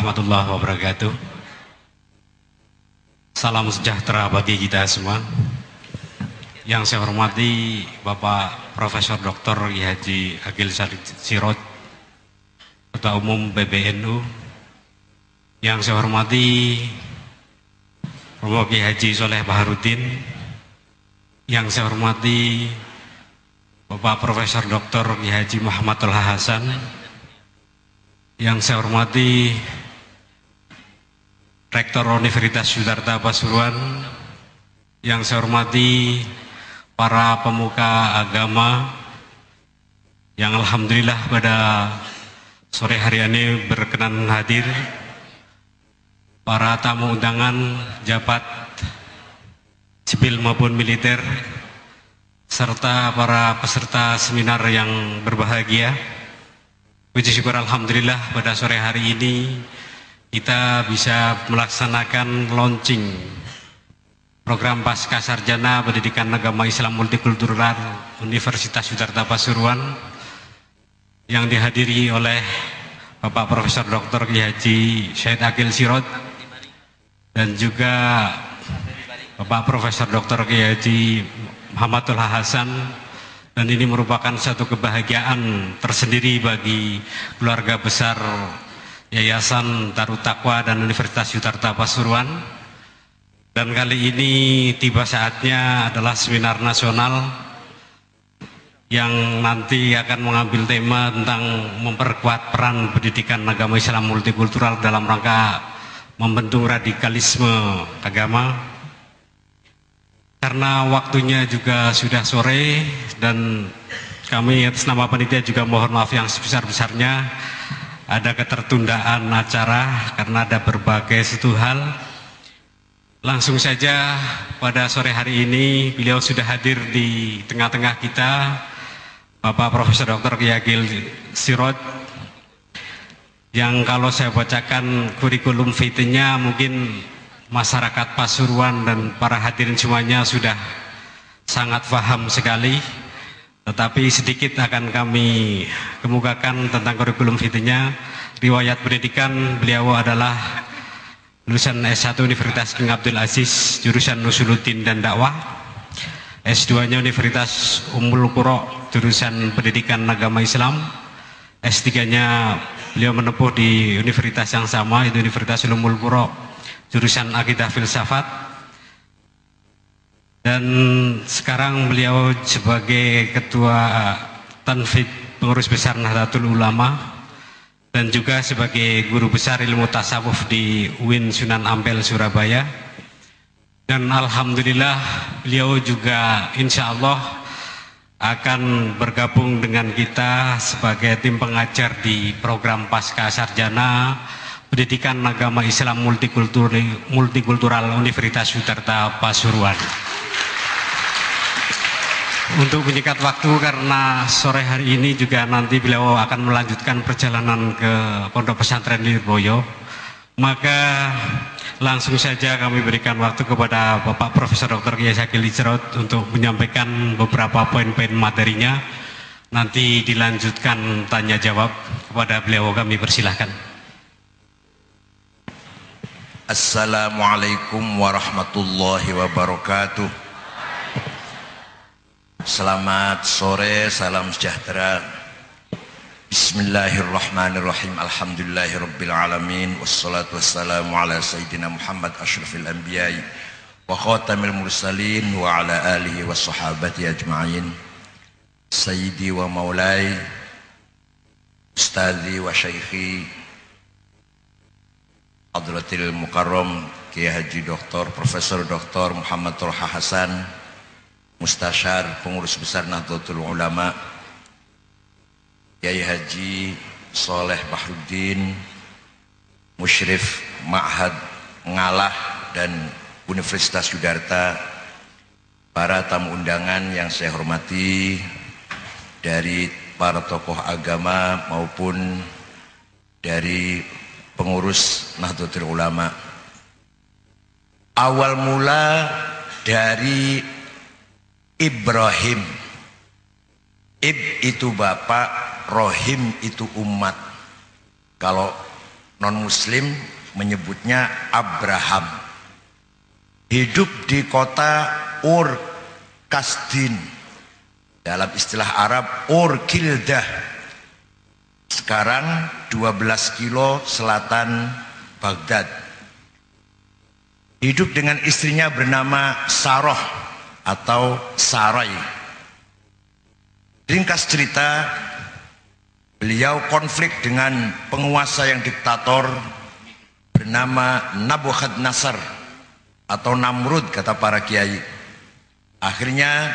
warahmatullahi wabarakatuh. Salam sejahtera bagi kita semua. Yang saya hormati Bapak Profesor Dr. Kiai Haji Agil Sirot, Ketua Umum PBNU. Yang saya hormati Bapak Kiai Haji Soleh Baharudin. Yang saya hormati Bapak Profesor Dr. Kiai Haji Muhammad Tolha Hasan. Yang saya hormati Rektor Universitas Yudharta Pasuruan. Yang saya hormati para pemuka agama yang alhamdulillah pada sore hari ini berkenan hadir, para tamu undangan jabat sipil maupun militer, serta para peserta seminar yang berbahagia. Puji syukur alhamdulillah pada sore hari ini kita bisa melaksanakan launching program Pasca Sarjana Pendidikan Agama Islam Multikultural Universitas Yudharta Pasuruan yang dihadiri oleh Bapak Profesor Dr. Kiai Haji Syed Agil Sirot dan juga Bapak Profesor Dr. Kiai Haji Muhammad Tolha Hasan. Dan ini merupakan satu kebahagiaan tersendiri bagi keluarga besar Yayasan Darut Taqwa dan Universitas Yudharta Pasuruan. Dan kali ini tiba saatnya adalah seminar nasional yang nanti akan mengambil tema tentang memperkuat peran pendidikan agama Islam multikultural dalam rangka membentuk radikalisme agama. Karena waktunya juga sudah sore dan kami atas nama panitia juga mohon maaf yang sebesar-besarnya ada ketertundaan acara karena ada berbagai satu hal. Langsung saja pada sore hari ini beliau sudah hadir di tengah-tengah kita, Bapak Profesor Dr. Kiai Agil Sirot, yang kalau saya bacakan kurikulum vitae-nya mungkin masyarakat Pasuruan dan para hadirin semuanya sudah sangat paham sekali, tetapi sedikit akan kami kemukakan tentang kurikulum vitae-nya. Riwayat pendidikan beliau adalah lulusan S1 Universitas King Abdul Aziz jurusan Nusuluddin dan Dakwah, S2-nya Universitas Ummul Qura jurusan Pendidikan Agama Islam, S3-nya beliau menempuh di universitas yang sama, itu Universitas Ummul Qura jurusan Akidah Filsafat, dan sekarang beliau sebagai Ketua Tanfid Pengurus Besar Nahdlatul Ulama dan juga sebagai Guru Besar Ilmu Tasawuf di UIN Sunan Ampel Surabaya. Dan alhamdulillah beliau juga insya Allah akan bergabung dengan kita sebagai tim pengajar di program Pasca Sarjana Pendidikan Agama Islam Multikultural Universitas Yudharta Pasuruan. Untuk menyingkat waktu karena sore hari ini juga nanti beliau akan melanjutkan perjalanan ke Pondok Pesantren Lirboyo, maka langsung saja kami berikan waktu kepada Bapak Profesor Dr. Kiai Agil Sirot untuk menyampaikan beberapa poin-poin materinya. Nanti dilanjutkan tanya jawab kepada beliau, kami persilahkan. Assalamualaikum warahmatullahi wabarakatuh. Selamat sore, salam sejahtera. Bismillahirrahmanirrahim. Alhamdulillahirabbil alamin wassalatu wassalamu ala sayyidina Muhammad asyrafil anbiya'i wa khatamil mursalin wa ala alihi wassahabati ajma'in. Sayyidi wa maulai, ustadzi wa syaikhi Hadratil Mukarram Kiai Haji Dr. Profesor Dr. Muhammad Tolha Hasan, Mustasyar Pengurus Besar Nahdlatul Ulama, Kiai Haji Soleh Baharudin, Musyrif Ma'had Ngalah dan Universitas Yudharta, para tamu undangan yang saya hormati dari para tokoh agama maupun dari pengurus Nahdlatul Ulama. Awal mula dari Ibrahim. Ib itu bapak, Rohim itu umat. Kalau non-muslim menyebutnya Abraham. Hidup di kota Ur Kasdin, dalam istilah Arab Ur Kildah, sekarang 12 kilo selatan Baghdad. Hidup dengan istrinya bernama Saroh atau Sarai. Ringkas cerita, beliau konflik dengan penguasa yang diktator bernama Nabukadnasar atau Namrud kata para kiai. Akhirnya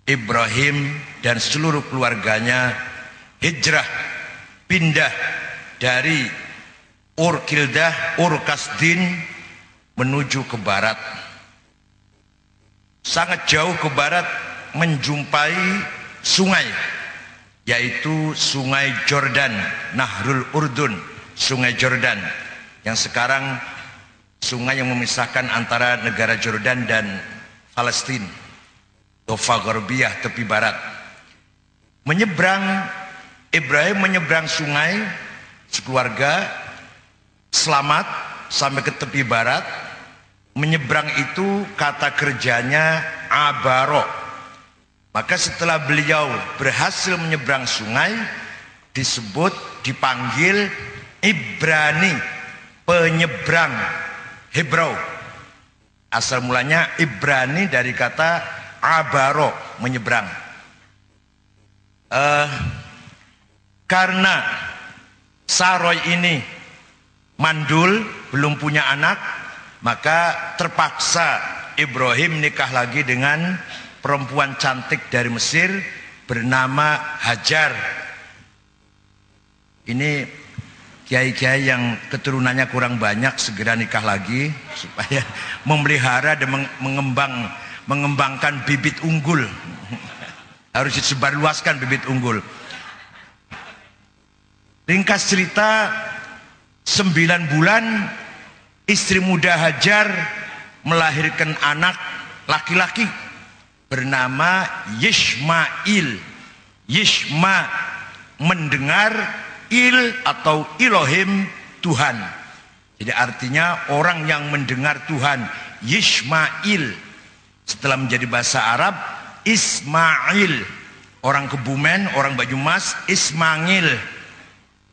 Ibrahim dan seluruh keluarganya hijrah, pindah dari Ur Kildah, Ur Kasdin menuju ke barat. Sangat jauh ke barat menjumpai sungai, yaitu Sungai Jordan, Nahrul Urdun, Sungai Jordan, yang sekarang sungai yang memisahkan antara negara Jordan dan Palestina, Dofa Gorbiyah, tepi barat. Ibrahim menyeberang sungai, sekeluarga selamat sampai ke tepi barat. Menyeberang itu kata kerjanya abaro. Maka setelah beliau berhasil menyeberang sungai, dipanggil Ibrani, penyeberang Hebrau. Asal mulanya Ibrani dari kata abaro, menyeberang. Karena Saroy ini mandul, belum punya anak, maka terpaksa Ibrahim nikah lagi dengan perempuan cantik dari Mesir bernama Hajar. Ini kiai-kiai yang keturunannya kurang banyak segera nikah lagi supaya memelihara dan mengembangkan bibit unggul. Harus disebarluaskan bibit unggul. Ringkas cerita, 9 bulan istri muda Hajar melahirkan anak laki-laki bernama Yishmail. Yishma mendengar, Il atau Elohim, Tuhan. Jadi artinya orang yang mendengar Tuhan, Yishmail. Setelah menjadi bahasa Arab, Ismail. Orang Kebumen, orang Banyumas, Ismail.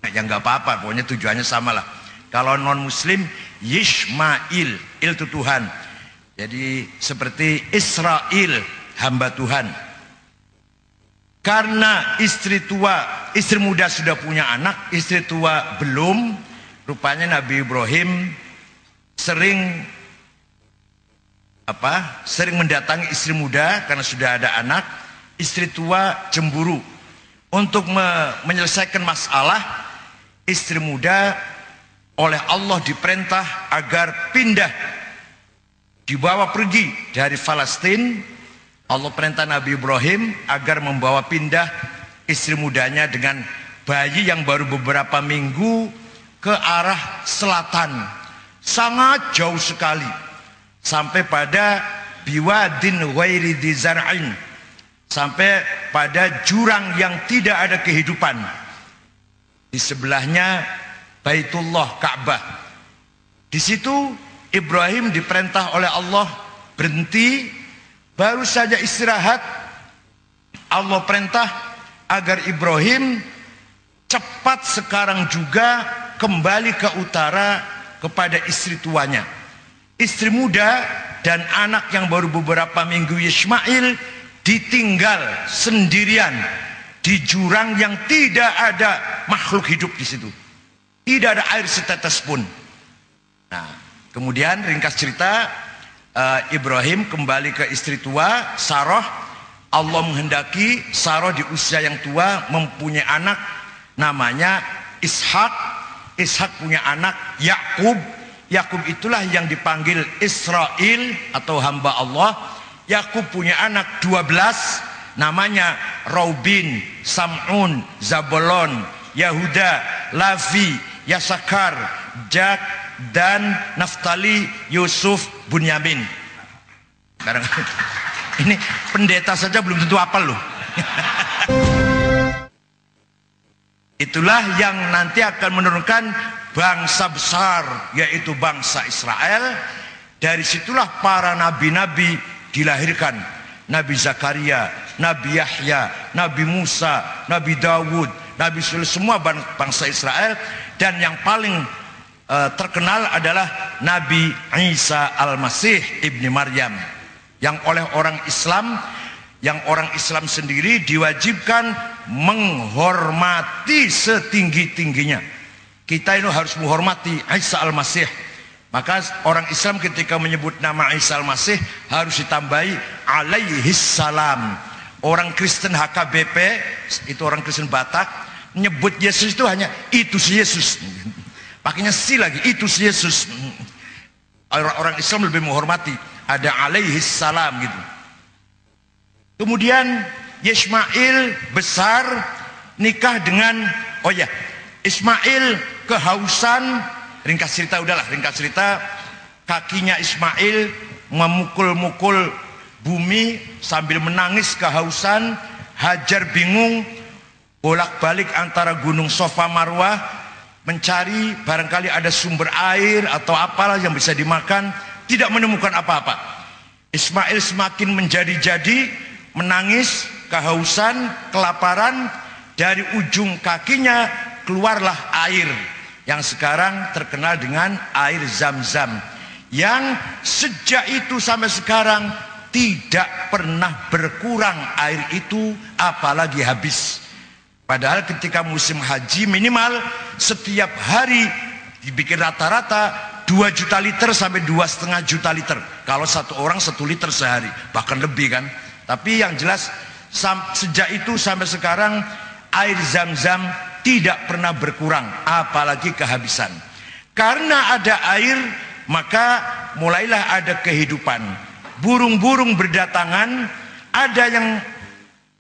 Nah, ya nggak apa-apa, pokoknya tujuannya sama lah. Kalau non muslim, Yishmail, Il itu Tuhan. Jadi seperti Israel, hamba Tuhan. Karena istri muda sudah punya anak, istri tua belum. Rupanya Nabi Ibrahim sering mendatangi istri muda karena sudah ada anak. Istri tua cemburu. Untuk menyelesaikan masalah, istri muda oleh Allah diperintah agar pindah, dibawa pergi dari Palestina. Allah perintah Nabi Ibrahim agar membawa pindah istri mudanya dengan bayi yang baru beberapa minggu ke arah selatan, sangat jauh sekali, sampai pada biwadin ghairi dzi zar'in, sampai pada jurang yang tidak ada kehidupan. Di sebelahnya Baitullah, Ka'bah. Di situ Ibrahim diperintah oleh Allah berhenti. Baru saja istirahat, Allah perintah agar Ibrahim cepat sekarang juga kembali ke utara kepada istri tuanya. Istri muda dan anak yang baru beberapa minggu, Ismail, ditinggal sendirian di jurang yang tidak ada makhluk hidup di situ. Tidak ada air setetes pun. Nah, kemudian ringkas cerita, Ibrahim kembali ke istri tua, Sarah. Allah menghendaki Sarah di usia yang tua mempunyai anak namanya Ishak. Ishak punya anak Yakub. Yakub itulah yang dipanggil Israel atau hamba Allah. Yakub punya anak 12 namanya Raubin, Sam'un, Zabulon, Yahuda, Lavi, Yasakar, Jak, dan Naftali, Yusuf, Bunyamin. Ini pendeta saja belum tentu hafal loh. Itulah yang nanti akan menurunkan bangsa besar, yaitu bangsa Israel. Dari situlah para nabi-nabi dilahirkan. Nabi Zakaria, Nabi Yahya, Nabi Musa, Nabi Dawud, Nabi Sulaiman, semua bangsa Israel. Dan yang paling terkenal adalah Nabi Isa Al-Masih Ibni Maryam, yang oleh orang Islam, yang orang Islam sendiri diwajibkan menghormati setinggi-tingginya. Kita ini harus menghormati Isa Al-Masih. Maka orang Islam ketika menyebut nama Isa Al-Masih harus ditambahi alaihi salam. Orang Kristen HKBP, itu orang Kristen Batak, nyebut Yesus itu hanya itu si Yesus. Pakainya si lagi, itu si Yesus. Orang Islam lebih menghormati, ada alaihi salam gitu. Kemudian Ismail besar nikah dengan, oh ya, Ismail kehausan. Ringkas cerita, kakinya Ismail memukul-mukul bumi sambil menangis kehausan. Hajar bingung, bolak-balik antara gunung Sofa Marwah, mencari barangkali ada sumber air atau apalah yang bisa dimakan, tidak menemukan apa-apa. Ismail semakin menjadi-jadi, menangis, kehausan, kelaparan. Dari ujung kakinya keluarlah air yang sekarang terkenal dengan air Zam-Zam, yang sejak itu sampai sekarang tidak pernah berkurang air itu, apalagi habis. Padahal ketika musim haji minimal setiap hari dibikin rata-rata 2 juta liter sampai 2,5 juta liter. Kalau satu orang 1 liter sehari, bahkan lebih kan. Tapi yang jelas sejak itu sampai sekarang air Zam-Zam tidak pernah berkurang, apalagi kehabisan. Karena ada air, maka mulailah ada kehidupan. Burung-burung berdatangan, ada yang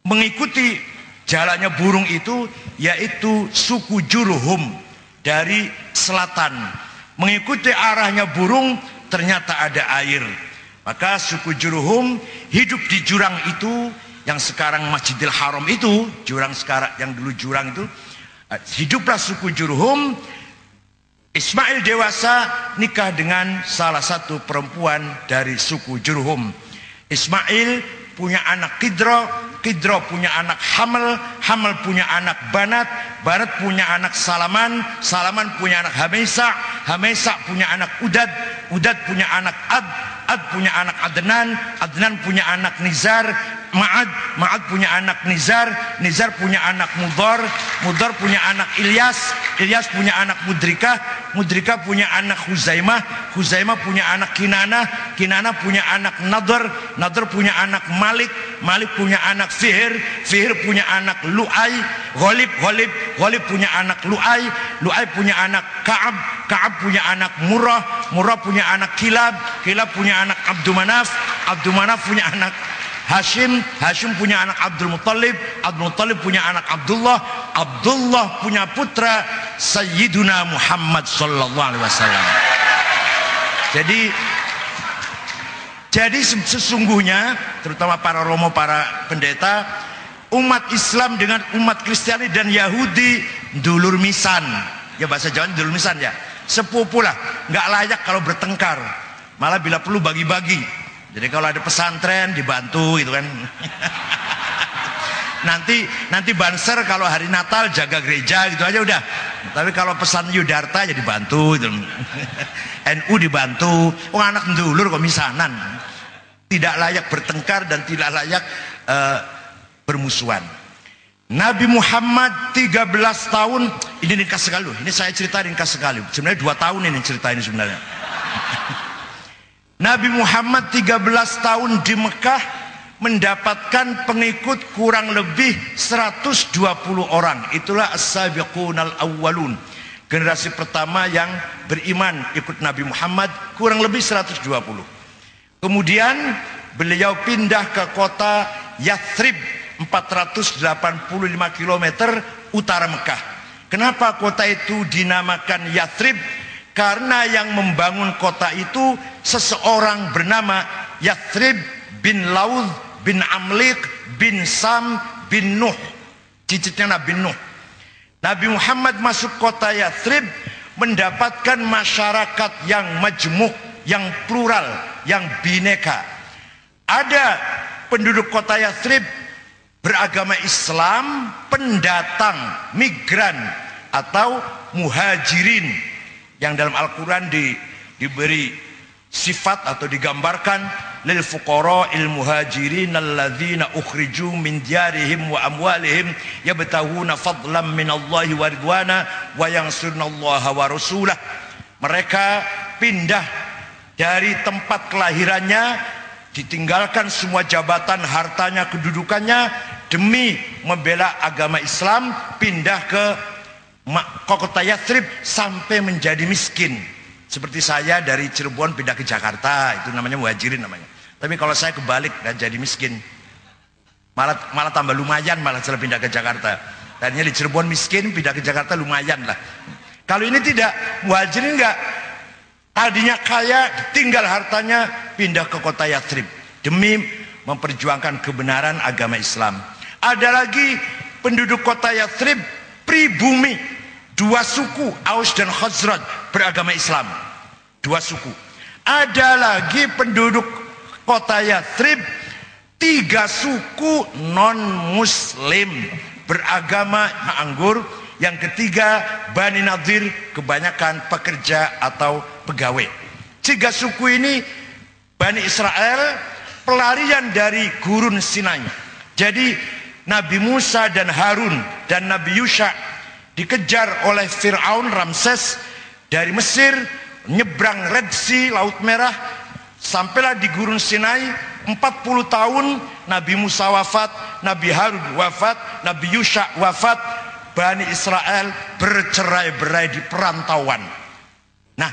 mengikuti jalannya burung itu, yaitu suku Jurhum dari selatan. Mengikuti arahnya burung, ternyata ada air. Maka suku Jurhum hidup di jurang itu, yang sekarang Masjidil Haram itu, jurang sekarang yang dulu jurang itu. Hiduplah suku Jurhum. Ismail dewasa nikah dengan salah satu perempuan dari suku Jurhum. Ismail punya anak Kidro, Kidro punya anak Hamel, Hamel punya anak Banat, Banat punya anak Salaman, Salaman punya anak Hamesa, Hamesa punya anak Udad, Udad punya anak Ad, Ad punya anak Adnan, Adnan punya anak Nizar, Ma'ad, Ma'ad punya anak Nizar, Nizar punya anak Mudhar, Mudhar punya anak Ilyas, Ilyas punya anak Mudrikah, Mudrikah punya anak Huzaimah, Huzaimah punya anak Kinanah, Kinanah punya anak Nadhr, Nadhr punya anak Malik, Malik punya anak Fihr, Fihr punya anak Lu'ay, Ghalib, Ghalib, Ghalib punya anak Lu'ay, Lu'ay punya anak Ka'ab, Ka'ab punya anak Murrah, Murrah punya anak Kilab, Kilab punya anak Abdul Manaf, Abdul Manaf punya anak Hashim, Hashim punya anak Abdul Muttalib, Abdul Muttalib punya anak Abdullah, Abdullah punya putra Sayyiduna Muhammad sallallahu alaihi wasallam. Jadi sesungguhnya, terutama para romo, para pendeta, umat Islam dengan umat Kristiani dan Yahudi dulur misan. Ya bahasa Jawa dulur misan ya. Sepupu lah, nggak layak kalau bertengkar. Malah bila perlu bagi-bagi. Jadi kalau ada pesantren dibantu gitu kan. nanti banser kalau hari Natal jaga gereja gitu aja udah. Tapi kalau pesan Yudarta ya dibantu gitu. NU dibantu. Oh anak dulur kok misanan. Tidak layak bertengkar dan tidak layak bermusuhan. Nabi Muhammad 13 tahun, ini ringkas sekali loh. Ini saya cerita ringkas sekali. Sebenarnya 2 tahun ini cerita ini sebenarnya. Nabi Muhammad 13 tahun di Mekah mendapatkan pengikut kurang lebih 120 orang. Itulah as-sabiqunal awwalun. Generasi pertama yang beriman ikut Nabi Muhammad kurang lebih 120. Kemudian beliau pindah ke kota Yathrib 485 km utara Mekah. Kenapa kota itu dinamakan Yathrib? Karena yang membangun kota itu seseorang bernama Yathrib bin Laud bin Amlik bin Sam bin Nuh, cicitnya Nabi Nuh. Nabi Muhammad masuk kota Yathrib mendapatkan masyarakat yang majmuk, yang plural, yang bineka. Ada penduduk kota Yathrib beragama Islam, pendatang, migran atau muhajirin, yang dalam Al-Quran diberi sifat atau digambarkan lil fuqara'il muhajirin alladzina ukhriju min diyarihim wa amwalihim yabtahuna fadlan minallahi wa ridwana wa yansurnallaha wa rasulah. Mereka pindah dari tempat kelahirannya, ditinggalkan semua jabatan, hartanya, kedudukannya demi membela agama Islam, pindah ke kota Yathrib sampai menjadi miskin. Seperti saya dari Cirebon pindah ke Jakarta, itu namanya muhajirin namanya. Tapi kalau saya kebalik dan jadi miskin, malah tambah lumayan, malah setelah pindah ke Jakarta. Tadinya di Cirebon miskin, pindah ke Jakarta lumayan lah. Kalau ini tidak, muhajirin enggak. Tadinya kaya, tinggal hartanya, pindah ke kota Yathrib demi memperjuangkan kebenaran agama Islam. Ada lagi penduduk kota Yathrib pribumi, dua suku, Aus dan Khazraj, beragama Islam, dua suku. Ada lagi penduduk kota Yathrib tiga suku non muslim, beragama anggur. Yang ketiga Bani Nadir, kebanyakan pekerja atau pegawai. Tiga suku ini Bani Israel, pelarian dari gurun Sinai. Jadi Nabi Musa dan Harun dan Nabi Yusha dikejar oleh Fir'aun Ramses dari Mesir, nyebrang Red Sea, Laut Merah, sampailah di gurun Sinai. 40 tahun Nabi Musa wafat, Nabi Harun wafat, Nabi Yusha wafat. Bani Israel bercerai-berai di perantauan. Nah,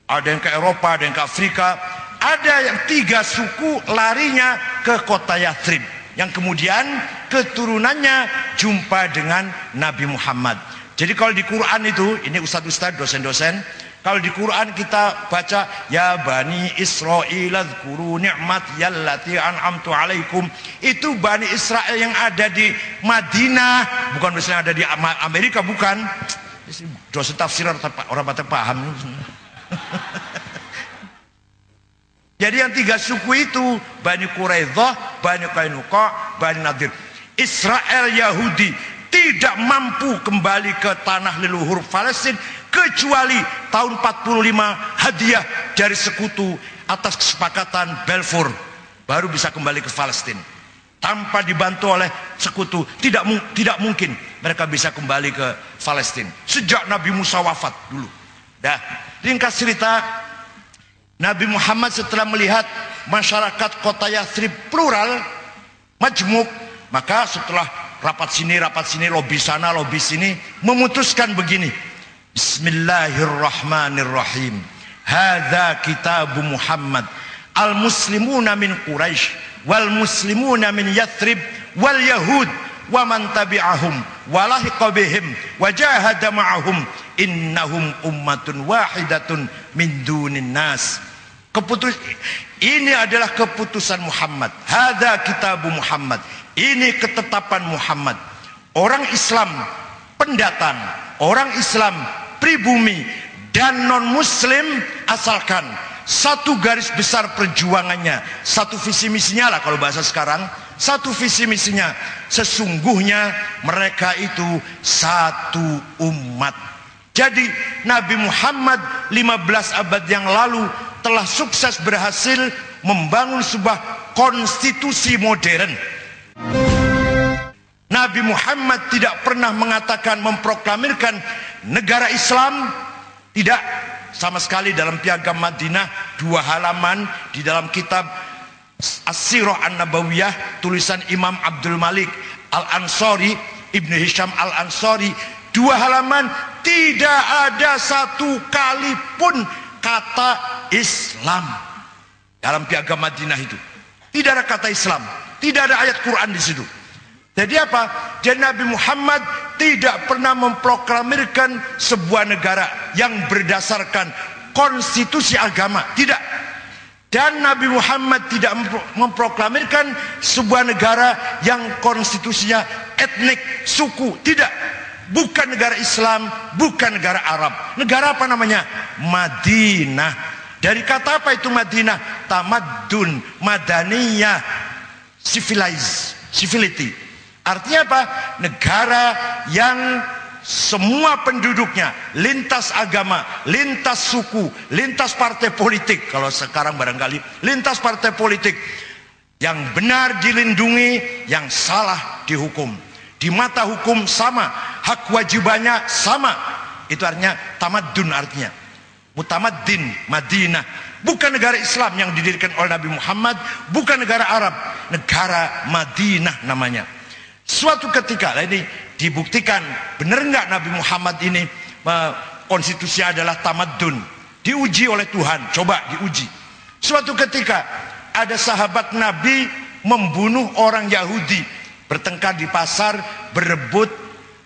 ada yang ke Eropa, ada yang ke Afrika. Ada yang tiga suku larinya ke kota Yathrib, yang kemudian keturunannya jumpa dengan Nabi Muhammad. Jadi kalau di Quran itu, ini ustadz-ustadz, dosen-dosen, kalau di Quran kita baca ya Bani Israil dzkuru ni'mati allati an'amtu alaikum, itu Bani Israel yang ada di Madinah, bukan misalnya ada di Amerika, bukan. Dosen tafsir orang pada paham. Jadi yang tiga suku itu Bani Quraidah, Bani Qainuqa, Bani Nadir. Israel Yahudi tidak mampu kembali ke tanah leluhur Palestina kecuali tahun 45 hadiah dari sekutu atas kesepakatan Balfour, baru bisa kembali ke Palestina. Tanpa dibantu oleh sekutu tidak mungkin mereka bisa kembali ke Palestina sejak Nabi Musa wafat dulu. Dah, ringkas cerita, Nabi Muhammad setelah melihat masyarakat kota Yathrib plural, majmuk, maka setelah rapat sini, lobi sana, lobi sini, memutuskan begini. Bismillahirrahmanirrahim. Hadza kitabu Muhammad. Al-muslimuna min Quraisy wal muslimuna min Yathrib wal Yahud wa man tabi'ahum wa lahiqa bihim wa jahada ma'ahum innahum ummatun wahidatun min dunin nas. Ini adalah keputusan Muhammad. Hadza kitabu Muhammad. Ini ketetapan Muhammad. Orang Islam pendatang, orang Islam pribumi dan non muslim, asalkan satu garis besar perjuangannya, satu visi misinya lah kalau bahasa sekarang, satu visi misinya, sesungguhnya mereka itu satu umat. Jadi Nabi Muhammad 15 abad yang lalu telah sukses berhasil membangun sebuah konstitusi modern. Nabi Muhammad tidak pernah mengatakan, memproklamirkan negara Islam, tidak sama sekali. Dalam Piagam Madinah 2 halaman di dalam kitab As-Sirah An-Nabawiyah tulisan Imam Abdul Malik Al-Ansari, Ibnu Hisham Al-Ansari, 2 halaman, tidak ada satu kali pun kata Islam dalam Piagam Madinah itu. Tidak ada kata Islam, tidak ada ayat Quran di situ. Jadi apa? Jadi Nabi Muhammad tidak pernah memproklamirkan sebuah negara yang berdasarkan konstitusi agama, tidak. Dan Nabi Muhammad tidak memproklamirkan sebuah negara yang konstitusinya etnik, suku, tidak. bukan negara Islam, bukan negara Arab. Negara apa namanya? Madinah. Dari kata apa itu Madinah? Tamaddun, madaniyah, civility. Artinya apa? Negara yang semua penduduknya lintas agama, lintas suku, lintas partai politik. Kalau sekarang barangkali lintas partai politik. Yang benar dilindungi, yang salah dihukum. Di mata hukum sama, hak wajibannya sama. Itu artinya tamaddun, artinya mutamaddin, Madinah. Bukan negara Islam yang didirikan oleh Nabi Muhammad, bukan negara Arab, negara Madinah namanya. Suatu ketika, ini dibuktikan benar nggak Nabi Muhammad ini konstitusi adalah tamaddun, diuji oleh Tuhan. Coba diuji. Suatu ketika ada sahabat Nabi membunuh orang Yahudi, bertengkar di pasar, berebut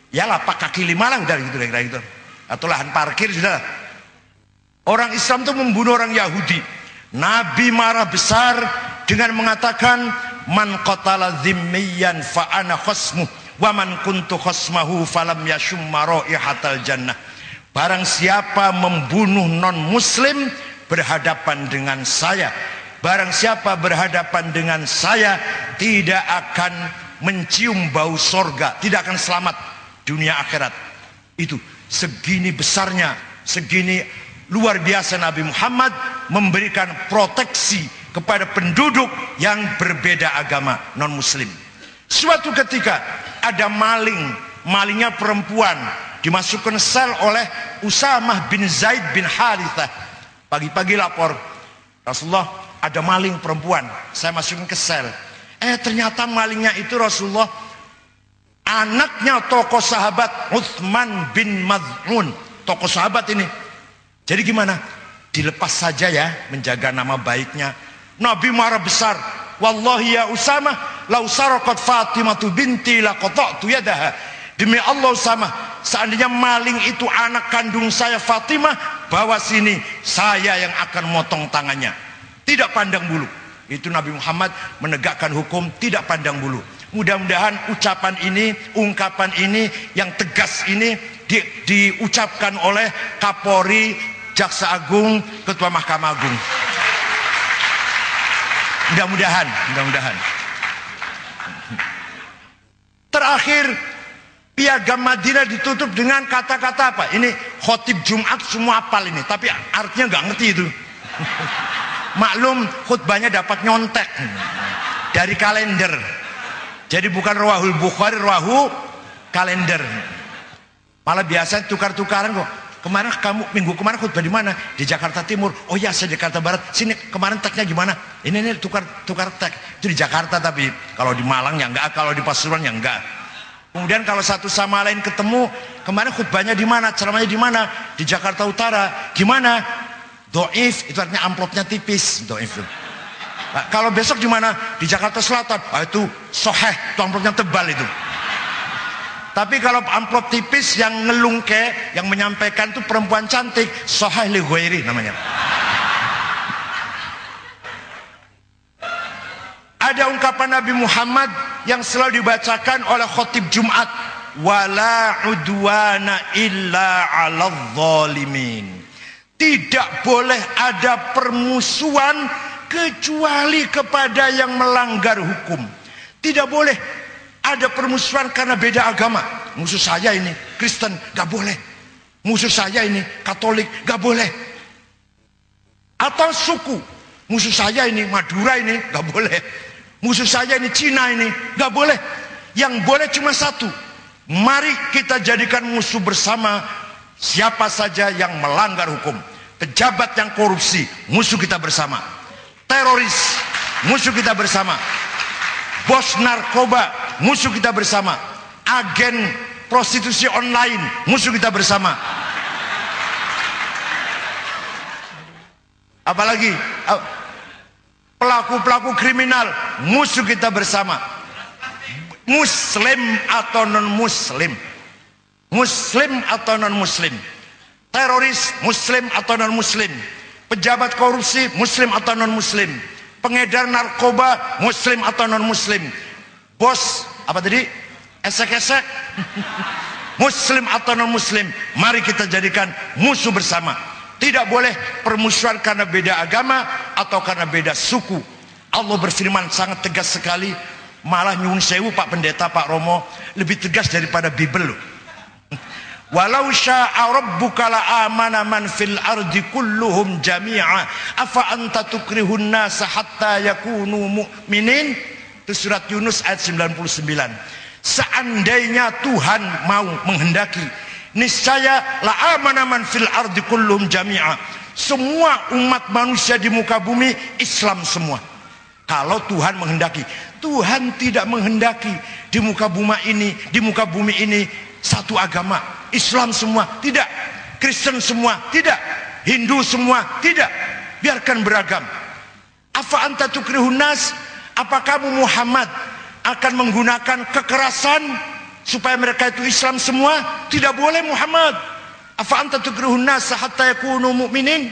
ya lapak kaki lima lah, udah gitu kira-kira gitu, atau lahan parkir sudah. Orang Islam itu membunuh orang Yahudi. Nabi marah besar dengan mengatakan, man qatala dhimmiyan fa ana khasmuh wa man kuntu khasmahu falam yashumma raihatal jannah. Barang siapa membunuh non muslim berhadapan dengan saya, barang siapa berhadapan dengan saya tidak akan mencium bau sorga, tidak akan selamat dunia akhirat. Itu segini besarnya, segini luar biasa Nabi Muhammad memberikan proteksi kepada penduduk yang berbeda agama, non muslim. Suatu ketika ada malingnya perempuan, dimasukkan sel oleh Usamah bin Zaid bin Harithah. Pagi-pagi lapor, Rasulullah ada maling perempuan, saya masukin ke sel. Ternyata malingnya itu Rasulullah anaknya tokoh sahabat Uthman bin Maz'un, tokoh sahabat ini. Jadi gimana? Dilepas saja ya, menjaga nama baiknya. Nabi marah besar. Wallahi ya Usamah, lau saraqat Fatimatu binti laqata'tu yadaha. Demi Allah Usamah, seandainya maling itu anak kandung saya Fatimah, bawa sini, saya yang akan motong tangannya. Tidak pandang bulu. Itu Nabi Muhammad menegakkan hukum tidak pandang bulu. Mudah-mudahan ucapan ini, ungkapan ini yang tegas ini diucapkan oleh Kapolri, Jaksa Agung, Ketua Mahkamah Agung. Mudah-mudahan. Terakhir, Piagam Madinah ditutup dengan kata-kata apa? Ini khotib Jumat semua hafal ini, tapi artinya nggak ngerti itu. Maklum khutbahnya dapat nyontek dari kalender. Jadi bukan Rawahul Bukhari, Rawahu kalender. Malah biasa tukar-tukaran kok. Minggu kemarin khutbah di mana? Di Jakarta Timur. Oh ya, saya di Jakarta Barat. Sini kemarin teksnya gimana? Ini tukar teks. Itu di Jakarta, tapi kalau di Malang ya enggak, kalau di Pasuruan ya enggak. Kemudian kalau satu sama lain ketemu, kemarin khutbahnya di mana? Ceramahnya di mana? Di Jakarta Utara. Gimana? Doif, itu artinya amplopnya tipis. Doif itu. Nah, kalau besok di mana? Di Jakarta Selatan. Itu soheh, itu amplopnya tebal itu. Tapi kalau amplop tipis yang ngelungke, yang menyampaikan itu perempuan cantik, soheh li ghairi namanya. Ada ungkapan Nabi Muhammad yang selalu dibacakan oleh khotib Jumat, wala udwana illa 'alal zalimin. Tidak boleh ada permusuhan kecuali kepada yang melanggar hukum. Tidak boleh ada permusuhan karena beda agama. Musuh saya ini Kristen, gak boleh. Musuh saya ini Katolik, gak boleh. Atau suku, musuh saya ini Madura ini, gak boleh. Musuh saya ini Cina ini, gak boleh. Yang boleh cuma satu. Mari kita jadikan musuh bersama siapa saja yang melanggar hukum. Pejabat yang korupsi, musuh kita bersama. Teroris, musuh kita bersama. Bos narkoba, musuh kita bersama. Agen prostitusi online, musuh kita bersama. Apalagi pelaku-pelaku kriminal, musuh kita bersama. Muslim atau non muslim, muslim atau non muslim, teroris muslim atau non muslim, pejabat korupsi muslim atau non muslim, pengedar narkoba muslim atau non muslim, bos apa tadi esek-esek Muslim atau non muslim, mari kita jadikan musuh bersama. Tidak boleh permusuhan karena beda agama atau karena beda suku. Allah berfirman sangat tegas sekali, malah nyuwun sewu Pak Pendeta, Pak Romo, lebih tegas daripada Bible loh. Walau syaa rabbuka la amana man fil ardi kulluhum jami'a afa anta tukrihun nasa hatta yakunu mu'minin. Itu surat Yunus ayat 99. Seandainya Tuhan mau menghendaki, niscaya la amana man fil ardi kulluhum jami'a, semua umat manusia di muka bumi Islam semua. Kalau Tuhan menghendaki. Tuhan tidak menghendaki di muka bumi ini satu agama, Islam semua, tidak. Kristen semua, tidak. Hindu semua, tidak. Biarkan beragam. Afa anta tukrihun nas, apa kamu Muhammad akan menggunakan kekerasan supaya mereka itu Islam semua? Tidak boleh Muhammad. Afa anta tukrihun nas hatta yakunu mu'minin.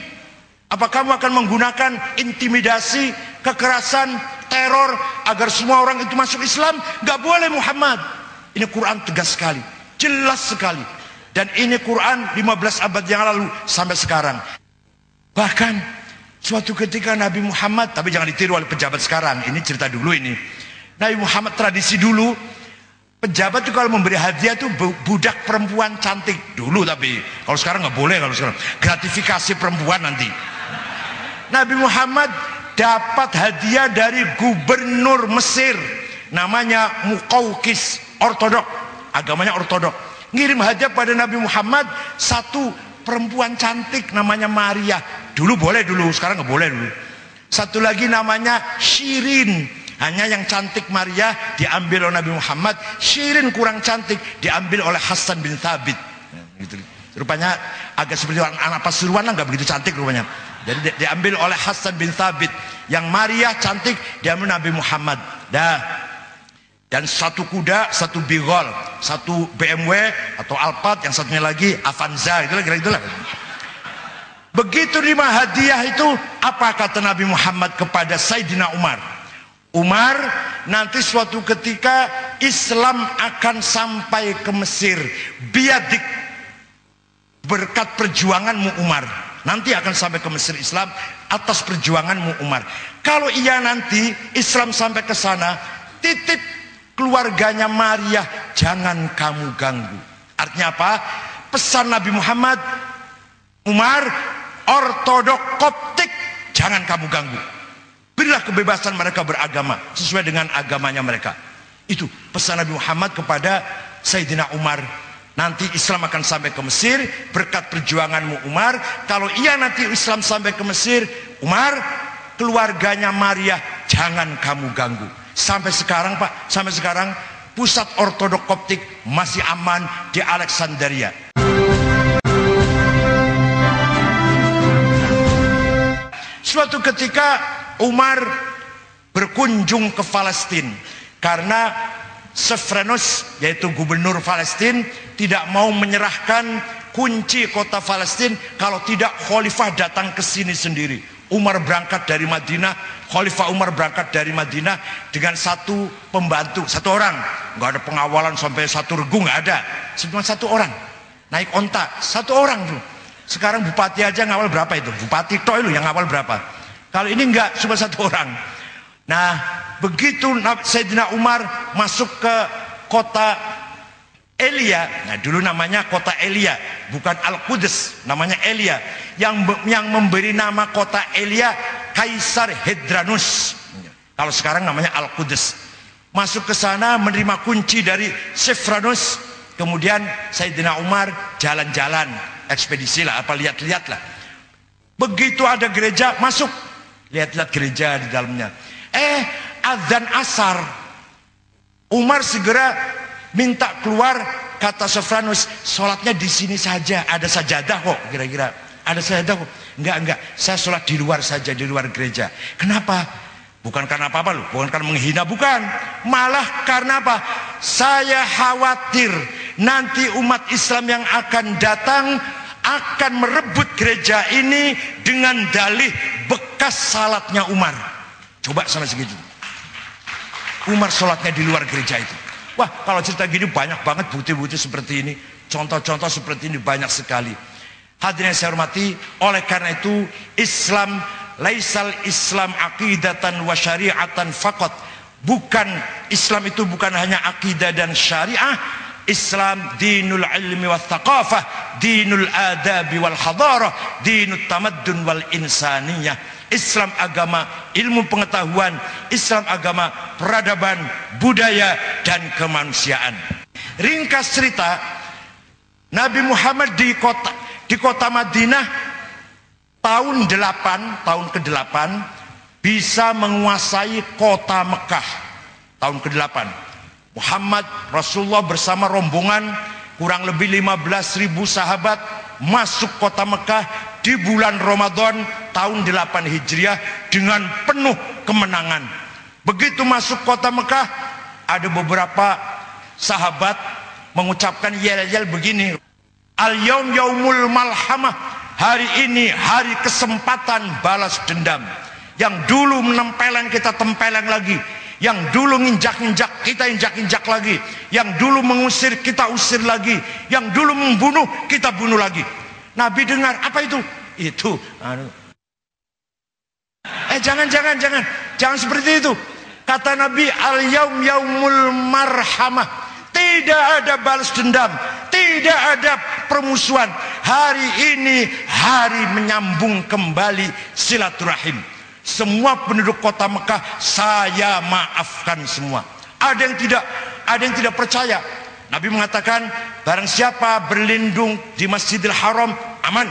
Apa kamu akan menggunakan intimidasi, kekerasan, teror agar semua orang itu masuk Islam? Gak boleh Muhammad. Ini Quran tegas sekali, jelas sekali. Dan ini Quran 15 abad yang lalu sampai sekarang. Bahkan suatu ketika Nabi Muhammad, tapi jangan ditiru oleh pejabat sekarang, ini cerita dulu ini. Nabi Muhammad tradisi dulu, pejabat itu kalau memberi hadiah itu budak perempuan cantik dulu, tapi kalau sekarang nggak boleh. Kalau sekarang gratifikasi perempuan nanti. Nabi Muhammad dapat hadiah dari gubernur Mesir, namanya Muqawqis, ortodok, agamanya ortodok. Ngirim hadiah pada Nabi Muhammad satu perempuan cantik namanya Maria. Dulu boleh dulu, sekarang nggak boleh dulu. Satu lagi namanya Shirin. Hanya yang cantik Maria diambil oleh Nabi Muhammad, Shirin kurang cantik diambil oleh Hasan bin Thabit. Gitu. Rupanya agak seperti anak Pasuruan lah, nggak begitu cantik rupanya. Jadi diambil oleh Hasan bin Thabit. Yang Maria cantik diambil Nabi Muhammad. Dan satu kuda, satu Bigol, satu BMW atau Alphard, yang satunya lagi Avanza, itulah. Begitu 5 hadiah itu, apa kata Nabi Muhammad kepada Sayyidina Umar? Umar, nanti suatu ketika Islam akan sampai ke Mesir, biadik, berkat perjuanganmu Umar. Nanti akan sampai ke Mesir Islam atas perjuanganmu Umar. Kalau iya nanti Islam sampai ke sana, titip keluarganya Maria jangan kamu ganggu. Artinya apa? Pesan Nabi Muhammad, Umar, ortodok Koptik jangan kamu ganggu. Berilah kebebasan mereka beragama sesuai dengan agamanya mereka. Itu pesan Nabi Muhammad kepada Sayyidina Umar. Nanti Islam akan sampai ke Mesir berkat perjuanganmu Umar. Kalau iya nanti Islam sampai ke Mesir, Umar, keluarganya Maria jangan kamu ganggu. Sampai sekarang Pak, sampai sekarang pusat ortodok Koptik masih aman di Alexandria. Suatu ketika Umar berkunjung ke Palestina karena Sefrenus, yaitu gubernur Palestina, tidak mau menyerahkan kunci kota Palestina kalau tidak khalifah datang ke sini sendiri. Umar berangkat dari Madinah, Khalifah Umar berangkat dari Madinah dengan satu pembantu, satu orang. Nggak ada pengawalan sampai satu regu, nggak ada. Cuma satu orang, naik onta, satu orang tuh. Sekarang bupati aja ngawal berapa itu? Bupati toh lu yang ngawal berapa? Kalau ini enggak, cuma satu orang. Nah, begitu Sayyidina Umar masuk ke kota Elia, nah dulu namanya kota Elia, bukan Al-Quds, namanya Elia. Yang memberi nama kota Elia Kaisar Hadrianus. Kalau sekarang namanya Al-Quds. Masuk ke sana menerima kunci dari Sefrenus. Kemudian Sayyidina Umar jalan-jalan, ekspedisi lah, apa lihat-lihat lah. Begitu ada gereja, masuk, lihat-lihat gereja di dalamnya. Azan asar. Umar segera minta keluar, kata Sefrenus, sholatnya di sini saja, ada sajadah kok, kira-kira ada sajadah kok. Enggak, saya sholat di luar saja, di luar gereja. Kenapa? Bukan karena apa-apa loh, bukan karena menghina, bukan. Malah karena apa? Saya khawatir nanti umat Islam yang akan datang akan merebut gereja ini dengan dalih bekas salatnya Umar. Coba sama segitu. Umar sholatnya di luar gereja itu. Wah, kalau cerita gini banyak banget bukti-bukti seperti ini. Contoh-contoh seperti ini banyak sekali. Hadirin yang saya hormati, oleh karena itu Islam laisal Islam aqidatan wa syari'atan faqat. Bukan, Islam itu bukan hanya akidah dan syariah. Islam dinul ilmi wal thaqafah, dinul adabi wal hadarah, dinul tamaddun wal insaniyah. Islam agama ilmu pengetahuan, Islam agama peradaban, budaya dan kemanusiaan. Ringkas cerita, Nabi Muhammad di kota Madinah tahun ke-8 bisa menguasai kota Mekah. Tahun ke-8 Muhammad Rasulullah bersama rombongan kurang lebih 15.000 sahabat masuk kota Mekah di bulan Ramadan tahun 8 Hijriah dengan penuh kemenangan. Begitu masuk kota Mekah, ada beberapa sahabat mengucapkan yel-yel begini, al-yaum yaumul malhamah, hari ini hari kesempatan balas dendam. Yang dulu menempeleng kita tempeleng lagi, yang dulu nginjak-injak kita injak-injak lagi, yang dulu mengusir kita usir lagi, yang dulu membunuh kita bunuh lagi. Nabi dengar, apa itu? Itu jangan seperti itu. Kata Nabi, al-yaum yaumul marhamah, tidak ada balas dendam, tidak ada permusuhan. Hari ini hari menyambung kembali silaturahim. Semua penduduk kota Mekah saya maafkan semua. Ada yang tidak percaya. Nabi mengatakan, barang siapa berlindung di Masjidil Haram aman.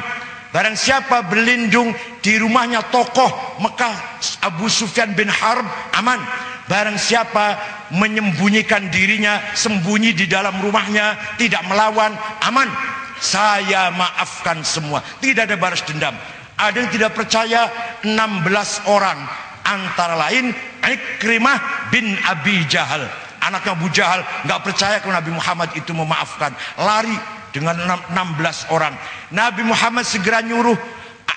Barang siapa berlindung di rumahnya tokoh Mekah Abu Sufyan bin Harb aman. Barang siapa menyembunyikan dirinya, sembunyi di dalam rumahnya, tidak melawan, aman. Saya maafkan semua, tidak ada balas dendam. Ada yang tidak percaya, 16 orang, antara lain Ikrimah bin Abi Jahal, anaknya Abu Jahal, nggak percaya kalau Nabi Muhammad itu memaafkan, lari dengan 16 orang. Nabi Muhammad segera nyuruh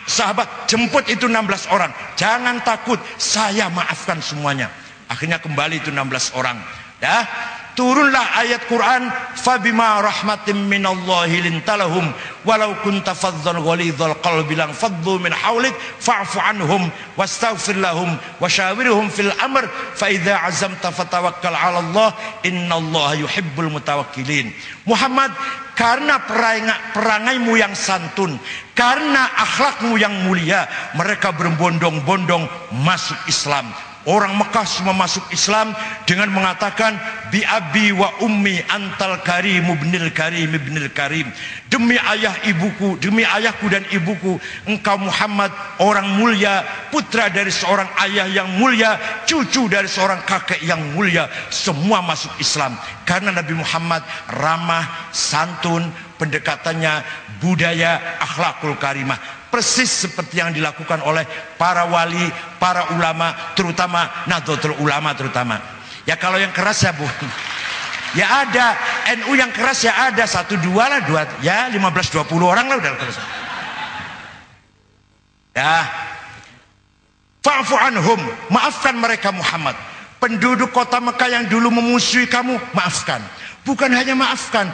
sahabat, jemput itu 16 orang, jangan takut, saya maafkan semuanya. Akhirnya kembali itu 16 orang. Dah turunlah ayat Quran, fabima rahmatim minallahi lintalahum walau kunta faddan ghalidhal qalbi lang faddu min hawlik fa'fu anhum wastaghfir lahum wasyawirhum fil amr fa idza azamta fatawakkal 'ala Allah innallaha yuhibbul mutawakkilin. Muhammad, karena perangaimu yang santun, karena akhlakmu yang mulia, mereka berbondong-bondong masuk Islam. Orang Mekah semua masuk Islam dengan mengatakan bi abi wa ummi antal karim ibnil karim ibnil karim. Demi ayah ibuku, demi ayahku dan ibuku, engkau Muhammad orang mulia, putra dari seorang ayah yang mulia, cucu dari seorang kakek yang mulia. Semua masuk Islam karena Nabi Muhammad ramah, santun, pendekatannya budaya, akhlakul karimah, persis seperti yang dilakukan oleh para wali, para ulama, terutama Nahdlatul Ulama terutama. Ya kalau yang keras ya Bu, ya ada NU yang keras ya ada 1-2 lah, 2 ya 15-20 orang lah udah keras. Ya, fa'fu anhum, maafkan mereka Muhammad. Penduduk kota Mekah yang dulu memusuhi kamu, maafkan. Bukan hanya maafkan,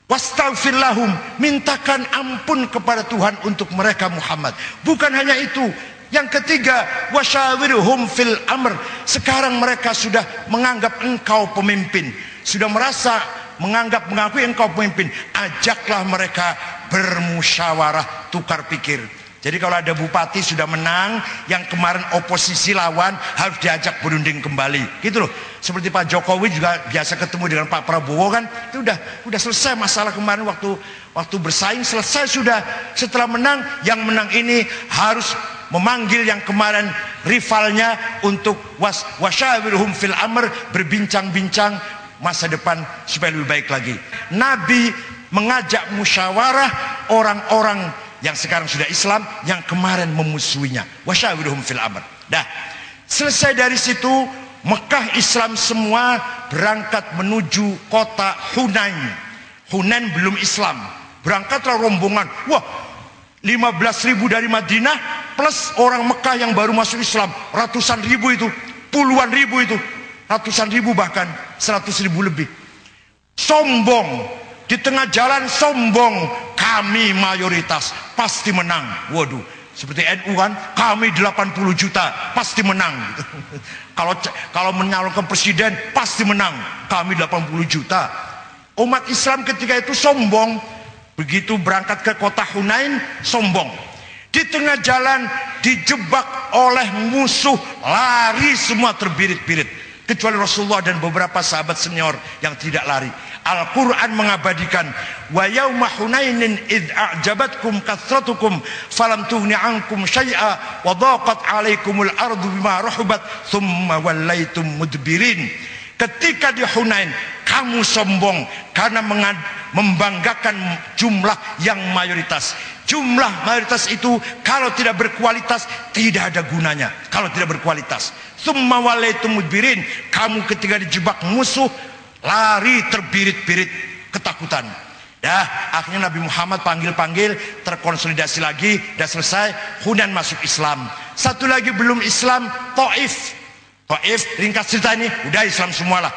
wastaghfir lahum, mintakan ampun kepada Tuhan untuk mereka Muhammad. Bukan hanya itu, yang ketiga, wasyawirhum fil amr. Sekarang mereka sudah menganggap engkau pemimpin, sudah merasa mengakui engkau pemimpin. Ajaklah mereka bermusyawarah, tukar pikir. Jadi kalau ada bupati sudah menang, yang kemarin oposisi lawan harus diajak berunding kembali, gitu loh. Seperti Pak Jokowi juga biasa ketemu dengan Pak Prabowo kan, itu udah selesai masalah kemarin waktu bersaing, selesai sudah. Setelah menang, yang menang ini harus memanggil yang kemarin rivalnya untuk wasyawirhum fil amr, berbincang-bincang masa depan supaya lebih baik lagi. Nabi mengajak musyawarah orang-orang yang sekarang sudah Islam, yang kemarin memusuhinya. Wasyawirhum fil amr. Dah, selesai dari situ, Mekah Islam semua berangkat menuju kota Hunain. Hunain belum Islam. Berangkatlah rombongan. Wah, 15.000 dari Madinah plus orang Mekah yang baru masuk Islam, ratusan ribu itu, puluhan ribu itu. ratusan ribu, bahkan 100.000 lebih. Sombong, di tengah jalan sombong, kami mayoritas pasti menang. Waduh, seperti NU kan, kami 80 juta pasti menang. Kalau menyalurkan presiden pasti menang, kami 80 juta. Umat Islam ketika itu sombong. Begitu berangkat ke kota Hunain, sombong. Di tengah jalan dijebak oleh musuh, lari semua terbirit-birit, kecuali Rasulullah dan beberapa sahabat senior yang tidak lari. Al-Quran mengabadikan, wa yauma hunainin idh a'jabatkum kathratukum falam tughni ankum syai'a wa dhaqat 'alaikumul ardu bima rahubat thumma wallaitum mudbirin. Ketika di Hunain kamu sombong karena membanggakan jumlah yang mayoritas. Jumlah mayoritas itu kalau tidak berkualitas tidak ada gunanya. Kalau tidak berkualitas, thumma wallaitum mudbirin, kamu ketika dijebak musuh lari terbirit-birit ketakutan. Akhirnya Nabi Muhammad panggil-panggil, terkonsolidasi lagi, dan selesai. Hunain masuk Islam. Satu lagi belum Islam, Taif. Taif, ringkas cerita ini, udah Islam semualah.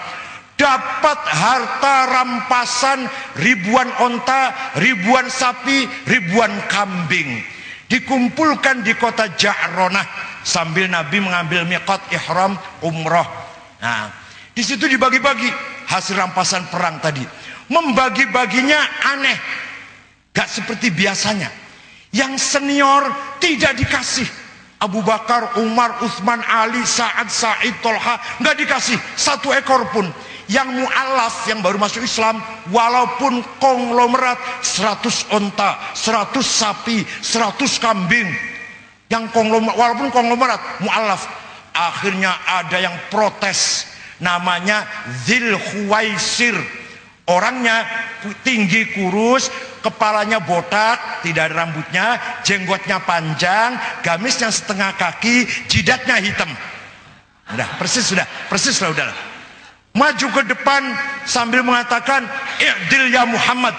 Dapat harta rampasan, ribuan onta, ribuan sapi, ribuan kambing. Dikumpulkan di kota Ja'ronah sambil Nabi mengambil miqat ihram umroh. Nah, di situ dibagi-bagi hasil rampasan perang tadi. Membagi-baginya aneh, gak seperti biasanya. Yang senior tidak dikasih. Abu Bakar, Umar, Utsman, Ali, Sa'ad, Sa'id, Tolha, gak dikasih satu ekor pun. Yang mu'alaf, yang baru masuk Islam, walaupun konglomerat, 100 onta, 100 sapi, 100 kambing. Yang walaupun konglomerat, mu'alaf. Akhirnya ada yang protes. Namanya Dzil Khuwaisir. Orangnya tinggi kurus, kepalanya botak, tidak ada rambutnya, jenggotnya panjang, gamisnya setengah kaki, jidatnya hitam. Persis lah udahlah. Maju ke depan sambil mengatakan, "I'dil ya Muhammad."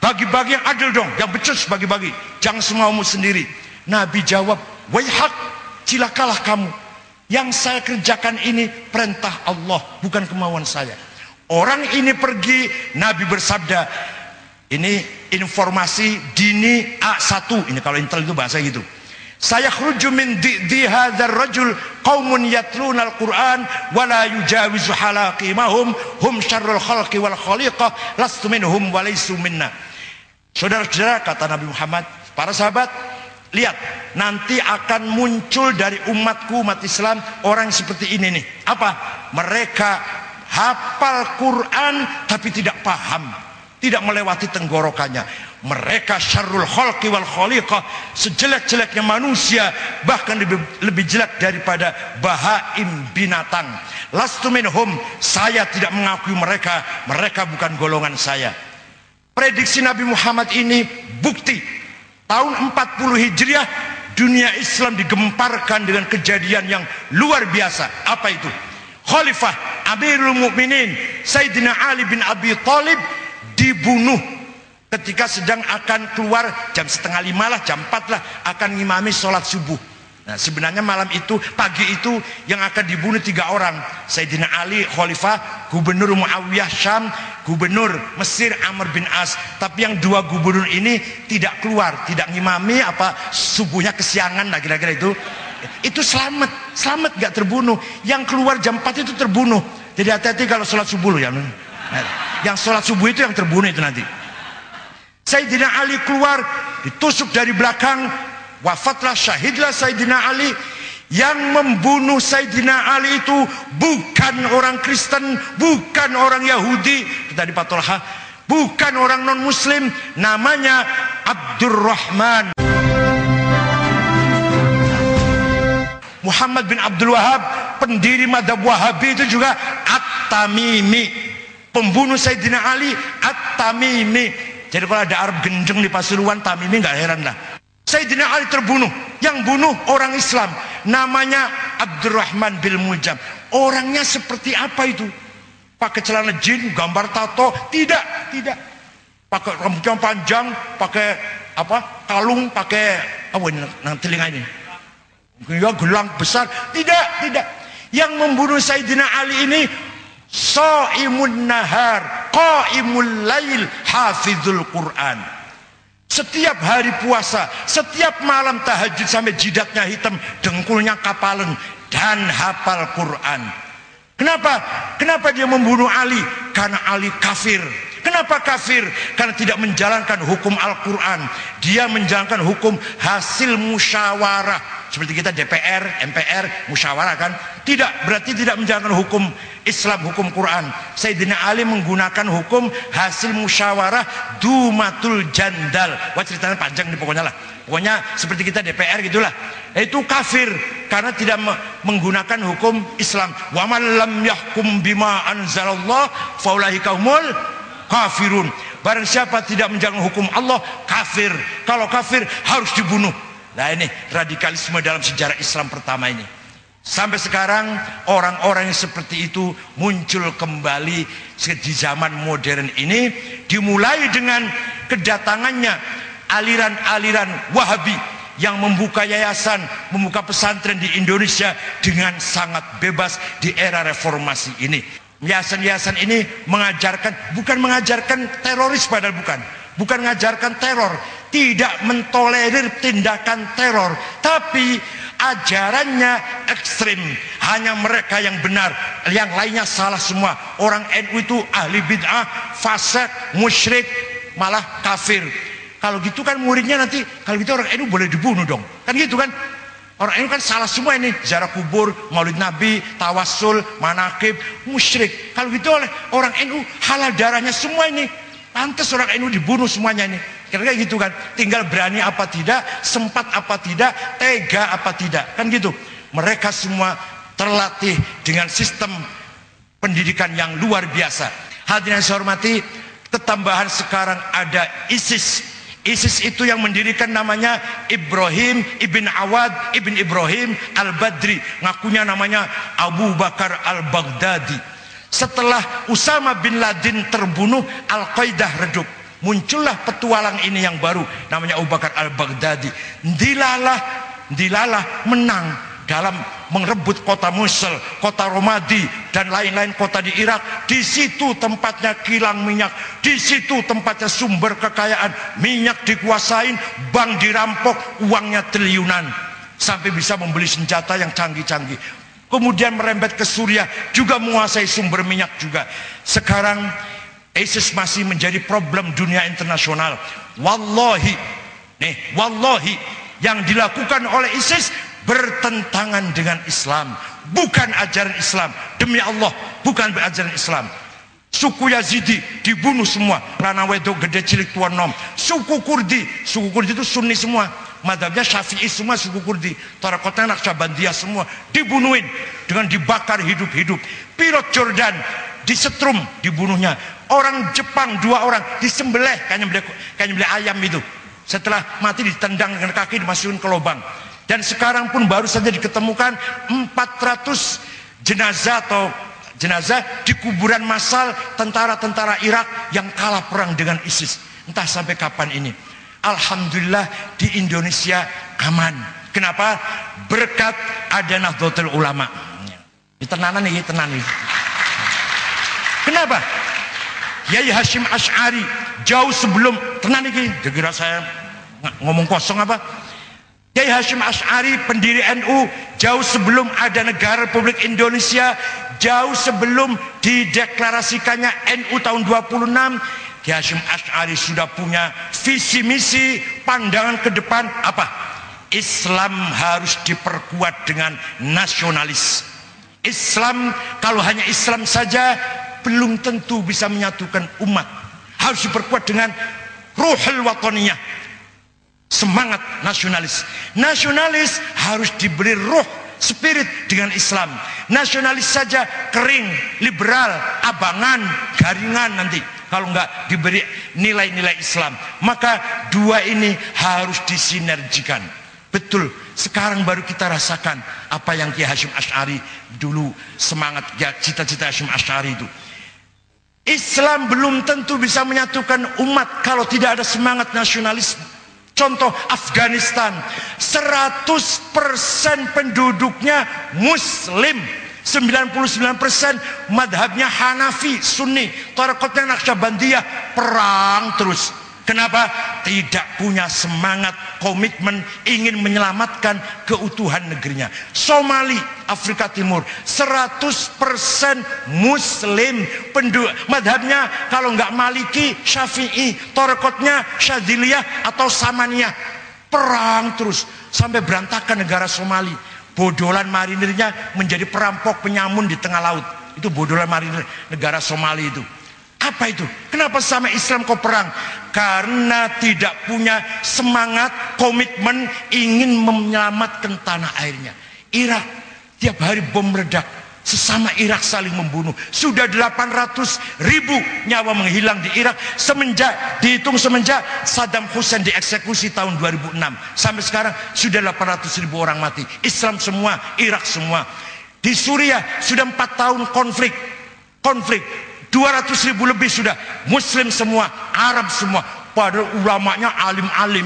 Bagi-bagi yang adil dong, yang becus bagi-bagi, jangan semaumu sendiri. Nabi jawab, "Waihak, cilakalah kamu. Yang saya kerjakan ini perintah Allah, bukan kemauan saya." Orang ini pergi, Nabi bersabda, ini informasi dini A1, ini kalau intel itu bahasa gitu. Saya khruju min di hadzal rajul qaumun yatluna al-Qur'an wa la yujawizu halaqimahum hum syarrul khalqi wal khaliqah lastu minhum wa laysu minna. Saudara-saudara, kata Nabi Muhammad, para sahabat, lihat, nanti akan muncul dari umatku, umat Islam, orang seperti ini nih. Apa? Mereka hafal Quran tapi tidak paham, tidak melewati tenggorokannya. Mereka syarrul khalqi wal khaliqah, sejelek-jeleknya manusia, bahkan lebih jelek daripada bahaim binatang. Lastu minhum, saya tidak mengakui mereka, mereka bukan golongan saya. Prediksi Nabi Muhammad ini bukti. Tahun 40 Hijriah, dunia Islam digemparkan dengan kejadian yang luar biasa. Apa itu? Khalifah Amirul Mukminin Sayyidina Ali bin Abi Thalib dibunuh ketika sedang akan keluar jam 4:30 lah, jam 4 lah, akan ngimami sholat subuh. Nah, sebenarnya malam itu, pagi itu yang akan dibunuh 3 orang. Sayyidina Ali Khalifah, Gubernur Muawiyah Syam, Gubernur Mesir Amr bin As. Tapi yang 2 gubernur ini tidak keluar, tidak ngimami, apa subuhnya kesiangan lah kira-kira itu. Itu selamat gak terbunuh. Yang keluar jam 4 itu terbunuh. Jadi hati-hati kalau sholat subuh loh ya. Yang sholat subuh itu yang terbunuh itu nanti. Sayyidina Ali keluar, ditusuk dari belakang, wafatlah, syahidlah Sayyidina Ali. Yang membunuh Sayyidina Ali itu bukan orang Kristen, bukan orang Yahudi, tadi Pak Tolha, bukan orang non Muslim, namanya Abdurrahman Muhammad bin Abdul Wahab, pendiri madhab Wahabi itu juga At-Tamimi, pembunuh Sayyidina Ali At-Tamimi. Jadi kalau ada Arab gendeng di Pasuruan, Tamimi nggak heran lah. Sayyidina Ali terbunuh, yang bunuh orang Islam, namanya Abdurrahman bin Muljam. Orangnya seperti apa itu? Pakai celana jin, gambar tato? Tidak. Pakai rambutnya panjang, pakai apa? Kalung, pakai apa ini? Nang telinga ini? Ya, gelang besar? Tidak. Yang membunuh Sayyidina Ali ini shaimun nahar, qaimul lail, hafizul Quran. Setiap hari puasa, setiap malam tahajud sampai jidatnya hitam, dengkulnya kapalan, dan hafal Quran. Kenapa dia membunuh Ali? Karena Ali kafir. Kenapa kafir? Karena tidak menjalankan hukum Al-Quran. Dia menjalankan hukum hasil musyawarah. Seperti kita DPR, MPR, musyawarah kan? Tidak, berarti tidak menjalankan hukum Islam, hukum Quran. Sayyidina Ali menggunakan hukum hasil musyawarah dumatul jandal. Wah, ceritanya panjang nih pokoknya lah. Pokoknya seperti kita DPR gitulah. Itu kafir karena tidak menggunakan hukum Islam. Wa man lam yahkum bima anzalallah faulaika humul kafirun. Barang siapa tidak menjalankan hukum Allah, kafir. Kalau kafir harus dibunuh. Nah, ini radikalisme dalam sejarah Islam pertama ini. Sampai sekarang orang-orang yang seperti itu muncul kembali di zaman modern ini, dimulai dengan kedatangannya aliran-aliran Wahabi yang membuka yayasan, membuka pesantren di Indonesia dengan sangat bebas di era reformasi ini. Yayasan-yayasan ini bukan mengajarkan teroris, padahal bukan mengajarkan teror, tidak mentolerir tindakan teror, tapi ajarannya ekstrim. Hanya mereka yang benar, yang lainnya salah semua. Orang NU itu ahli bid'ah, fasik, musyrik, malah kafir. Kalau gitu kan muridnya nanti, kalau gitu orang NU boleh dibunuh dong, kan gitu kan? Orang NU kan salah semua ini, ziarah kubur, maulid Nabi, tawassul, manakib, musyrik. Kalau gitu oleh orang NU halal darahnya semua ini. Pantas orang NU dibunuh semuanya ini. Kira-kira gitu kan? Tinggal berani apa tidak, sempat apa tidak, tega apa tidak, kan gitu. Mereka semua terlatih dengan sistem pendidikan yang luar biasa. Hadirin yang saya hormati, ketambahan sekarang ada ISIS. ISIS itu yang mendirikan namanya Ibrahim ibn Awad ibn Ibrahim al-Badri, ngakunya namanya Abu Bakar al-Baghdadi. Setelah Usama bin Laden terbunuh, Al-Qaeda redup. Muncullah petualang ini yang baru, namanya Abu Bakar al-Baghdadi. Dilalah menang dalam merebut kota Mosul, kota Ramadi, dan lain-lain kota di Irak. Di situ tempatnya kilang minyak, di situ tempatnya sumber kekayaan. Minyak dikuasain, bank dirampok, uangnya triliunan, sampai bisa membeli senjata yang canggih-canggih. Kemudian merembet ke Suriah, juga menguasai sumber minyak juga. Sekarang ISIS masih menjadi problem dunia internasional. Wallahi, yang dilakukan oleh ISIS bertentangan dengan Islam, bukan ajaran Islam. Demi Allah, bukan ajaran Islam. Suku Yazidi dibunuh semua, Rana Wedok Gede Cilik Tuan Nom. Suku Kurdi itu Sunni semua, madhabnya Syafi'i semua. Suku Kurdi, Tarakotnya Naqsyabandiyah semua dibunuhin dengan dibakar hidup-hidup. Pilot Jordan disetrum, dibunuhnya. Orang Jepang 2 orang disembelih kayak nyembelih ayam itu. Setelah mati ditendang dengan kaki, dimasukin ke lubang. Dan sekarang pun baru saja diketemukan 400 jenazah di kuburan massal tentara-tentara Irak yang kalah perang dengan ISIS. Entah sampai kapan ini. Alhamdulillah di Indonesia aman. Kenapa? Berkat ada Nahdlatul Ulama. Tenanan nih, tenan nih. Kenapa? Kiai Hasyim Asy'ari jauh sebelum tenan nih, kira saya ngomong kosong apa? Kiai Hasyim Asy'ari pendiri NU jauh sebelum ada negara Republik Indonesia, jauh sebelum dideklarasikannya NU tahun 26, Kiai Hasyim Asy'ari sudah punya visi misi, pandangan ke depan apa? Islam harus diperkuat dengan nasionalis. Islam, kalau hanya Islam saja belum tentu bisa menyatukan umat. Harus diperkuat dengan ruhul wataniyah, semangat nasionalis. Nasionalis harus diberi ruh, spirit dengan Islam. Nasionalis saja kering, liberal, abangan, garingan nanti kalau nggak diberi nilai-nilai Islam. Maka dua ini harus disinergikan. Betul, sekarang baru kita rasakan apa yang Kiai Hasyim Asy'ari dulu semangat, ya, cita-cita Hasyim Asy'ari itu. Islam belum tentu bisa menyatukan umat kalau tidak ada semangat nasionalis. Contoh Afghanistan, 100% penduduknya Muslim, 99% madhabnya Hanafi, Sunni, tarekatnya Naqsyabandiyah, perang terus. Kenapa? Tidak punya semangat, komitmen, ingin menyelamatkan keutuhan negerinya. Somali, Afrika Timur, 100% Muslim. Madhabnya kalau nggak Maliki, Syafi'i, tarekatnya Syadziliyah atau Samaniyah. Perang terus sampai berantakan negara Somali. Bodolan marinirnya menjadi perampok penyamun di tengah laut. Itu bodolan marinir negara Somali itu. Apa itu? Kenapa sama Islam kau perang? Karena tidak punya semangat, komitmen, ingin menyelamatkan tanah airnya. Irak, tiap hari bom meledak. Sesama Irak saling membunuh. Sudah 800.000 nyawa menghilang di Irak dihitung semenjak Saddam Hussein dieksekusi tahun 2006. Sampai sekarang sudah 800.000 orang mati. Islam semua, Irak semua. Di Suriah sudah 4 tahun konflik. 200.000 lebih sudah Muslim semua, Arab semua. Padahal ulamanya alim-alim.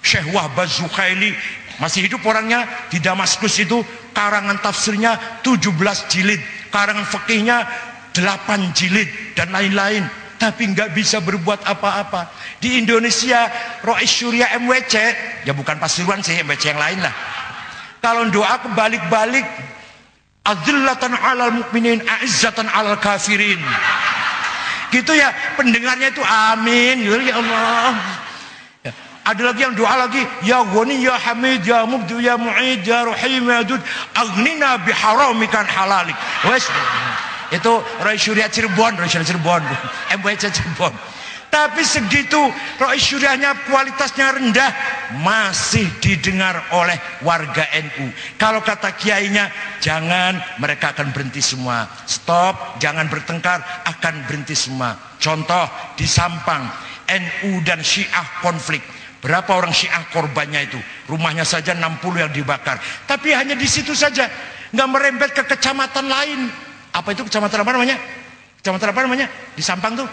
Syekh Wahbah Zukhaili masih hidup orangnya di Damaskus itu. Karangan tafsirnya 17 jilid, karangan fikihnya 8 jilid dan lain-lain. Tapi nggak bisa berbuat apa-apa. Di Indonesia Rois Syuriah MWC, ya bukan Pasuruan sih, MWC yang lain lah. Kalau doa kebalik-balik, Adzillatan 'alal mu'minin, a'izzatan 'alal kafirin. Gitu ya, pendengarnya itu amin, ya Allah. Ya. Ada lagi yang doa lagi, ya Ghani, ya Hamid, ya Mubdi, ya Mu'id, ya Rahim, ya Dud, aghnina biharamikan halalik. Wes, itu Rois Syuriah Cirebon, MWC Cirebon. Tapi segitu Rois Syuriahnya kualitasnya rendah, masih didengar oleh warga NU. Kalau kata kiainya, jangan, mereka akan berhenti semua. Stop, jangan bertengkar, akan berhenti semua. Contoh di Sampang, NU dan Syiah konflik. Berapa orang Syiah korbannya itu? Rumahnya saja 60 yang dibakar. Tapi hanya di situ saja, nggak merembet ke kecamatan lain. Apa itu kecamatan apa namanya? Kecamatan apa namanya? Di Sampang tuh?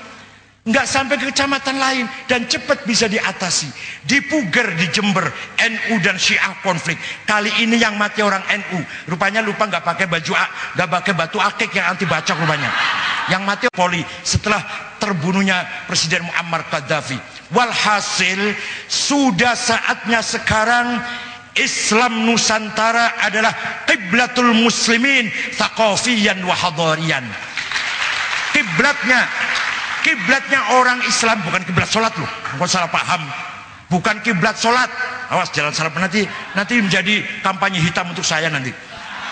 Nggak sampai ke kecamatan lain dan cepat bisa diatasi. Di Puger, di Jember, NU dan Syiah konflik. Kali ini yang mati orang NU. Rupanya lupa nggak pakai nggak pakai batu akik yang anti bacok rupanya. Yang mati poli setelah terbunuhnya Presiden Muammar Gaddafi. Walhasil sudah saatnya sekarang Islam Nusantara adalah qiblatul muslimin thaqafiyan wa hadariyan. Kiblatnya orang Islam, bukan kiblat sholat loh, bukan salah paham, bukan kiblat sholat. Awas jangan salah, nanti menjadi kampanye hitam untuk saya nanti.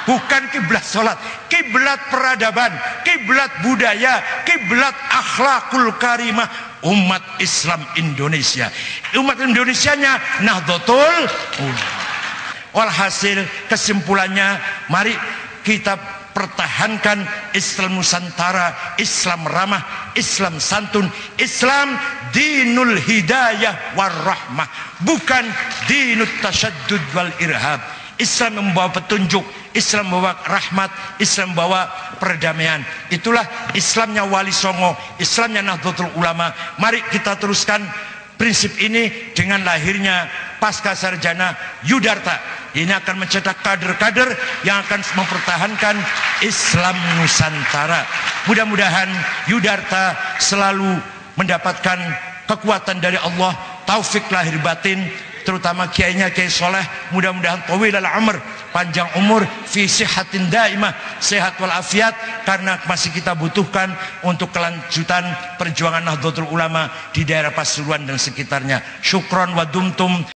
Bukan kiblat sholat, kiblat peradaban, kiblat budaya, kiblat akhlakul karimah umat Islam Indonesia. Umat Indonesianya Nahdlatul Ulama. Walhasil kesimpulannya, mari kita pertahankan Islam Nusantara, Islam ramah, Islam santun, Islam dinul hidayah warahmah, bukan dinut tasyaddud wal irhab. Islam membawa petunjuk, Islam membawa rahmat, Islam membawa perdamaian. Itulah Islamnya Wali Songo, Islamnya Nahdlatul Ulama. Mari kita teruskan prinsip ini dengan lahirnya Pasca Sarjana Yudarta. Ini akan mencetak kader-kader yang akan mempertahankan Islam Nusantara. Mudah-mudahan Yudarta selalu mendapatkan kekuatan dari Allah, taufik lahir batin, terutama kiainya Kiai Soleh. Mudah-mudahan tawil al-umr, panjang umur, fi sihatin daimah, sehat walafiat, karena masih kita butuhkan untuk kelanjutan perjuangan Nahdlatul Ulama di daerah Pasuruan dan sekitarnya. Syukron wa dumtum.